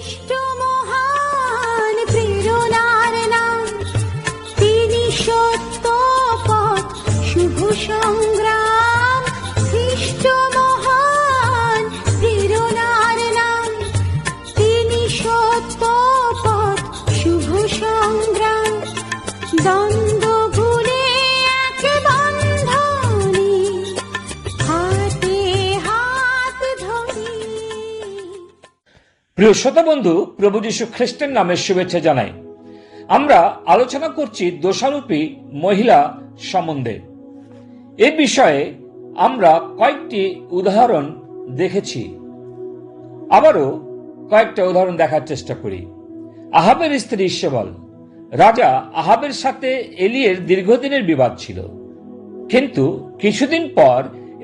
সৃষ্ট মহান প্রেরণার নাম, তিনি সত্য পথ শুভ সংগ্রাম। সৃষ্ট মহান প্রেরণার নাম, তিনি সত্য পথ শুভ সংগ্রাম। দ্বন্দ্ব ভুলে এক বন্ধনে হাতে হাত ধরি। প্রিয় শ্রোতা বন্ধু, প্রভু যীশু খ্রিস্টের নামে শুভেচ্ছা জানাই। আমরা আলোচনা করছি দোষারোপী মহিলা সম্বন্ধে। এ বিষয়ে আমরা কয়েকটি উদাহরণ দেখেছি, আবারও কয়েকটা উদাহরণ দেখার চেষ্টা করি। আহাবের স্ত্রী ইসেবল। রাজা আহাবের সাথে এলিয়ের দীর্ঘদিনের বিবাদ ছিল, কিন্তু কিছুদিন পর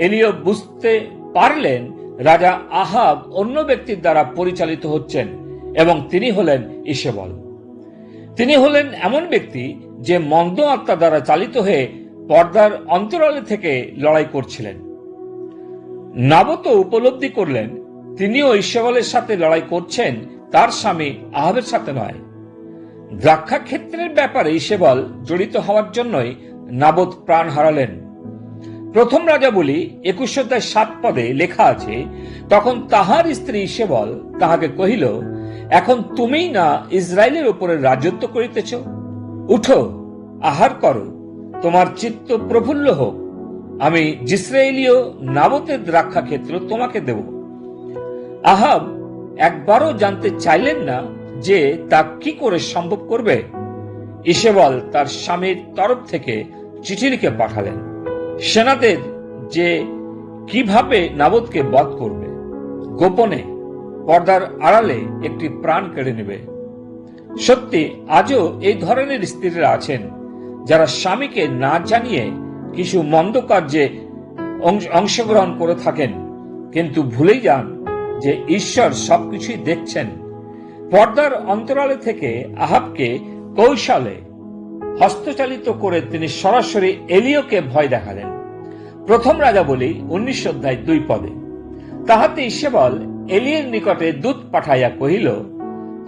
এলিয় বুঝতে পারলেন রাজা আহাব অন্য ব্যক্তির দ্বারা পরিচালিত হচ্ছেন এবং তিনি হলেন ইসেবল। তিনি হলেন এমন ব্যক্তি যে মন্দ আত্মা দ্বারা চালিত হয়ে পর্দার অন্তরালে থেকে লড়াই করছিলেন। নাবত উপলব্ধি করলেন তিনিও ইসেবলের সাথে লড়াই করছেন, তার স্বামী আহাবের সাথে নয়। দ্রাক্ষা ক্ষেত্রের ব্যাপারে ইসেবল জড়িত হওয়ার জন্যই নাবত প্রাণ হারালেন। প্রথম রাজাবলী 21:7 লেখা আছে, তখন তাহার স্ত্রী ইসেবল তাহাকে কহিল, এখন তুমিই না ইসরায়েলের উপরে রাজত্ব করিতেছ? উঠো, আহার করো, তোমার চিত্ত প্রফুল্ল হোক। আমি জিসরায়েলীয় নাবতের দ্রাক্ষা ক্ষেত্র তোমাকে দেব। আহাব একবারও জানতে চাইলেন না যে তা কি করে সম্ভব করবে। ইসেবল তার স্বামীর তরফ থেকে চিঠি লিখে পাঠালেন সেনাদের যে কিভাবে নাবতকে বধ করবে, গোপনে পর্দার আড়ালে একটি প্রাণ কেড়ে নেবে। সত্যি আজও এই ধরনের স্ত্রীরা আছেন যারা স্বামীকে না জানিয়ে কিছু মন্দ কার্যে অংশগ্রহণ করে থাকেন, কিন্তু ভুলেই যান যে ঈশ্বর সবকিছুই দেখছেন। পর্দার অন্তরালে থেকে আহাবকে কৌশলে হস্তচালিত করে তিনি সরাসরি এলিয়কে ভয় দেখালেন। প্রথম রাজাবলী 19:2 তাহাতে ইসেবল এলিয়ের নিকটে দূত পাঠাইয়া কহিল,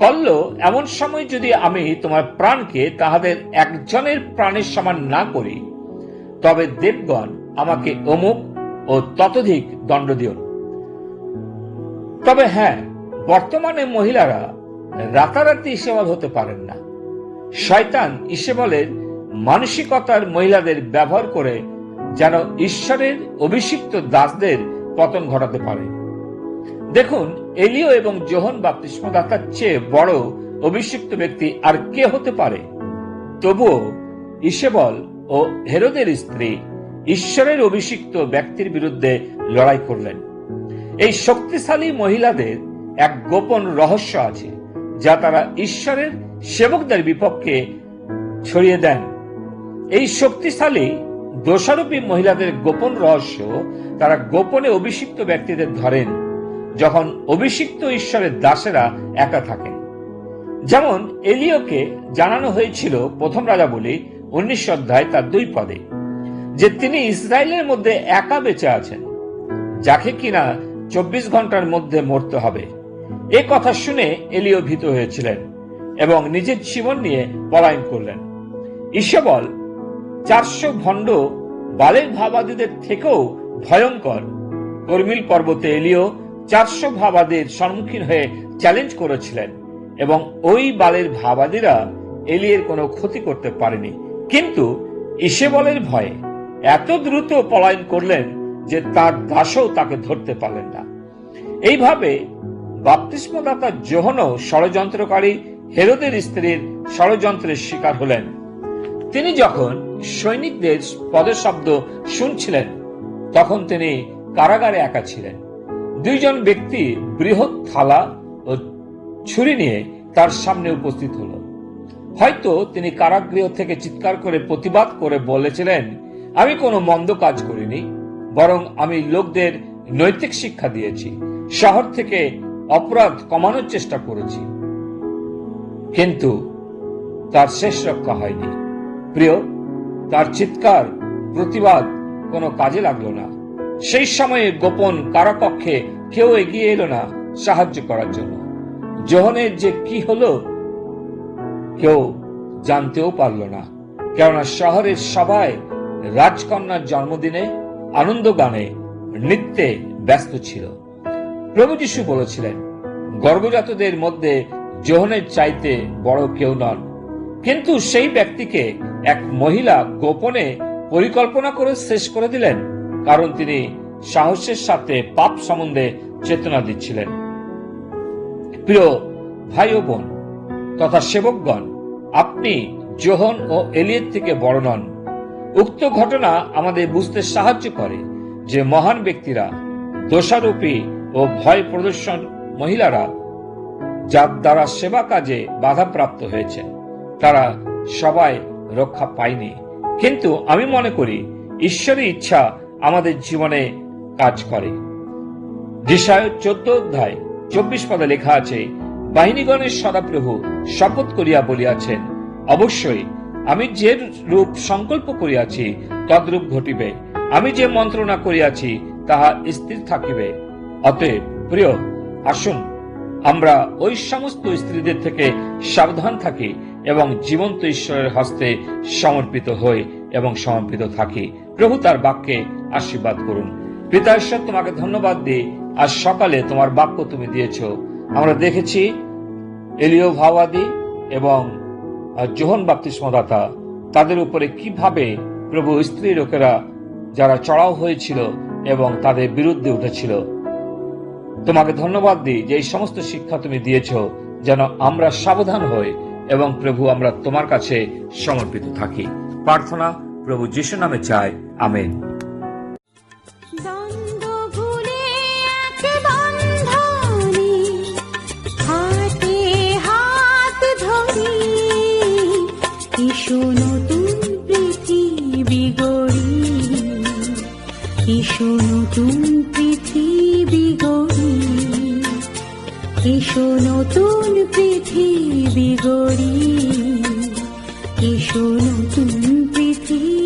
কল্ল এমন সময় যদি আমি তোমার প্রাণকে তাহাদের একজনের প্রাণের সমান না করি, তবে দেবগণ আমাকে অমুক ও ততোধিক দণ্ড দিও। তবে হ্যাঁ, বর্তমানে মহিলারা রাতারাতি ইসেবল হতে পারেন না। শয়তান ইসেবলের মানসিকতার মহিলাদের ব্যবহার করে যেন ঈশ্বরের অভিষিক্ত দাসদের পতন ঘটাতে পারে। দেখুন, এলিয় এবং যোহন বাপ্তিস্মদাতার চেয়ে বড় অভিষিক্ত ব্যক্তি আর কে হতে পারে? তবুও ইসেবল ও হেরোদের স্ত্রী ঈশ্বরের অভিষিক্ত ব্যক্তির বিরুদ্ধে লড়াই করলেন। এই শক্তিশালী মহিলাদের এক গোপন রহস্য আছে যা তারা ঈশ্বরের সেবকদের বিপক্ষে ছড়িয়ে দেন। এই শক্তিশালী দোষারোপী মহিলাদের গোপন রহস্য, তারা গোপনে অভিষিক্ত ব্যক্তিদের ধরেন যখন অভিষিক্ত ঈশ্বরের দাসেরা একা থাকেন। যেমন এলিয়কে জানানো হয়েছিল প্রথম রাজাবলী 19:2 যে তিনি ইসরায়েলের মধ্যে একা বেঁচে আছেন, যাকে কিনা 24 ঘন্টার মধ্যে মরতে হবে। এ কথা শুনে এলিয় ভীত হয়েছিলেন এবং নিজের জীবন নিয়ে পলায়ন করলেন। ইসেবল 400 ভণ্ড বালের ভাবাদীদের থেকেও ভয়ঙ্কর। কর্মিল পর্বতে এলিয় 400 ভাবাদীর সম্মুখীন হয়ে চ্যালেঞ্জ করেছিলেন এবং ওই বালের ভাবাদীরা এলিয়ের কোনো ক্ষতি করতে পারেনি, কিন্তু ইসেবলের ভয়ে এত দ্রুত পলায়ন করলেন যে তার দাসও তাকে ধরতে পারলেন না। এইভাবে বাপ্তিস্মদাতা যোহনও ষড়যন্ত্রকারী হেরোদের স্ত্রীর ষড়যন্ত্রের শিকার হলেন। তিনি যখন সৈনিকদের পদশব্দ শুনছিলেন তখন তিনি কারাগারে একা ছিলেন। 2 জন ব্যক্তি বৃহৎ থালা ও ছুরি নিয়ে তার সামনে উপস্থিত হল। হয়তো তিনি কারাগৃহ থেকে চিৎকার করে প্রতিবাদ করে বলেছিলেন, আমি কোনো মন্দ কাজ করিনি, বরং আমি লোকদের নৈতিক শিক্ষা দিয়েছি, শহর থেকে অপরাধ কমানোর চেষ্টা করেছি। কিন্তু তার শেষ রক্ষা হয়নি। প্রিয়, তার চিৎকার প্রতিবাদ কোনো কাজে লাগলো না। সেই সময়ে গোপন কারাকক্ষে কেউ এগিয়ে এলো না সাহায্য করার জন্য। যোহনের যে কি হলো কেউ জানতেও পারল না, কেননা শহরের সবাই রাজকন্যার জন্মদিনে আনন্দ গানে নৃত্যে ব্যস্ত ছিল। প্রভু যীশু বলেছিলেন, গর্ভজাতদের মধ্যে যোহনের চাইতে বড় কেউ নন। কিন্তু সেই ব্যক্তিকে এক মহিলা গোপনে পরিকল্পনা করে শেষ করে দিলেন, কারণ তিনি সাহসের সাথে পাপ সম্বন্ধে চেতনা দিচ্ছিলেন। প্রিয় ভাই ও বোন তথা সেবকগণ, আপনি যোহন ও এলিয়ের থেকে বড় নন। উক্ত ঘটনা আমাদের বুঝতে সাহায্য করে যে মহান ব্যক্তিরা, দোষারোপী ও ভয় প্রদর্শন মহিলারা, যার দ্বারা সেবা কাজে বাধাপ্রাপ্ত হয়েছে, তারা সবাই রক্ষা পায়নি। কিন্তু আমি মনে করি ঈশ্বরের ইচ্ছা আমাদের জীবনে কাজ করে। যেশায়া 14:24 লেখা আছে, বাহিনীগণের সদাপ্রভু শপথ করিয়া বলিয়াছেন, অবশ্যই আমি যে রূপ সংকল্প করিয়াছি তদ্রূপ ঘটিবে, আমি যে মন্ত্রণা করিয়াছি তাহা স্থির থাকিবে। অতএব প্রিয়, আসুন আমরা ওই সমস্ত স্ত্রীদের থেকে সাবধান থাকি এবং জীবন্ত ঈশ্বরের হস্তে সমর্পিত হই এবং সমর্পিত থাকি। প্রভু তার বাক্যে আশীর্বাদ করুন। পিতা ঈশ্বর, তোমাকে ধন্যবাদ দিই, আজ সকালে তোমার বাক্য তুমি দিয়েছ। আমরা দেখেছি এলিয় ভাওয়াদি এবং যোহন বাপ্তিস্মদাতা, তাদের উপরে কিভাবে প্রভু স্ত্রী লোকেরা যারা চড়াও হয়েছিল এবং তাদের বিরুদ্ধে উঠেছিল। তোমাকে ধন্যবাদ দিই যে এই সমস্ত শিক্ষা তুমি দিয়েছ, যেন আমরা সাবধান হই এবং প্রভু আমরা তোমার কাছে সমর্পিত থাকি। প্রার্থনা প্রভু যিশু নামে চাই, আমেন। দ্বন্দ্ব ভুলে এক বন্ধনে হাতে হাত ধরি, এসো নতুন পৃথিবী গড়ি, এসো নতুন পৃথিবী গড়ি, এসো নতুন পৃথিবী গড়ি, এসো নতুন পৃথিবী